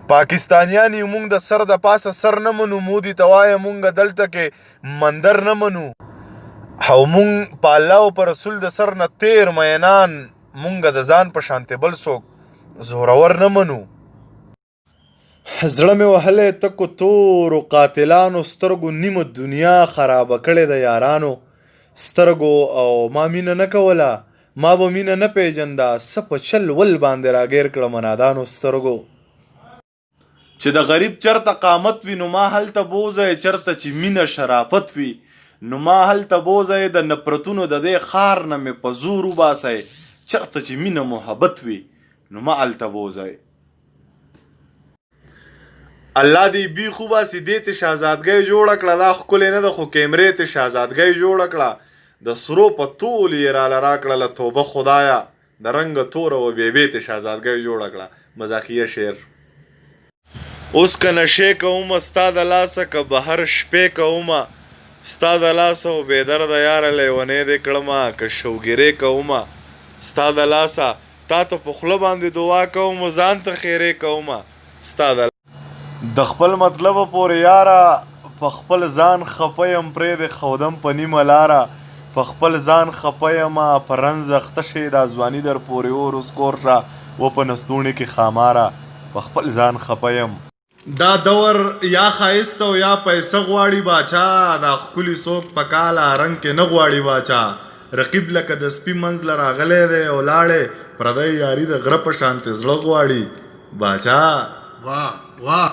پاکستانیان یو مونږ د سر د پاسه سر نه منو، مودي ته وایه مونږ دلته کې مندر نه منو، او مونږ په الله او په رسول د سر نه تیر مینان مونږ د ځان په شانتې بل څوک زورور نه منو. زړه مې وهلی تکو تورو قاتلانو، سترګو نیمه دنیا خرابه کړې د یارانو سترګو. او ما مینه نه کوله، ما به مینه نه پیژنده، څه په چل ول باندې راګیر کړه منادانو سترګو. چې د غریب چرته قامت وي نو ما هلته بوځئ، چرته چې مینه شرافت وي نو ما هلته بوځئ، د نفرتونو د دې ښار نه مې په زور وباسئ، چرته چې مینه محبت وي نو ما هلته بوځئ. الله دې بیخ وباسي، دې ته شهزادګۍ جوړه کړه، دا ښکلې نه ده خو کیمرې ته شهزادګۍ جوړه کړه، د سرو په تول یې راله راکړله توبه خدایه، د رنګه توره و بیبې ته شهزادګۍ جوړه کړه. مزاحیه شعر. اوس که نشې کومه ستا د لاسه، که بهر شپې کومه ستا د لاسه، او بېدرده یاره لیونۍ دې کړمه، که شوګیرې کومه ستا د لاسه، تا ته په خوله باندې دعا کوم، ځان ته خیرې کومه ستا د خپل مطلبه پورې یاره، په خپل ځان خفه یم پرېږدې ښودم په نیمه لاره، په خپل ځان خفه یمه په رنځ اخته شې، دا ځواني در پورې اور اوس کور شه و په نستوڼي کې خاماره، په خپل ځان خفه یم. دا دور یا ښایست او یا پیسه غواړي باچا، دا ښکلي څوک په کاله رنګ کې نه غواړي باچا، رقیب لکه د سپي منځ له راغلی دی او لاړې، پردی یاري د غره په شانتې زړه غواړي باچا. واه واه.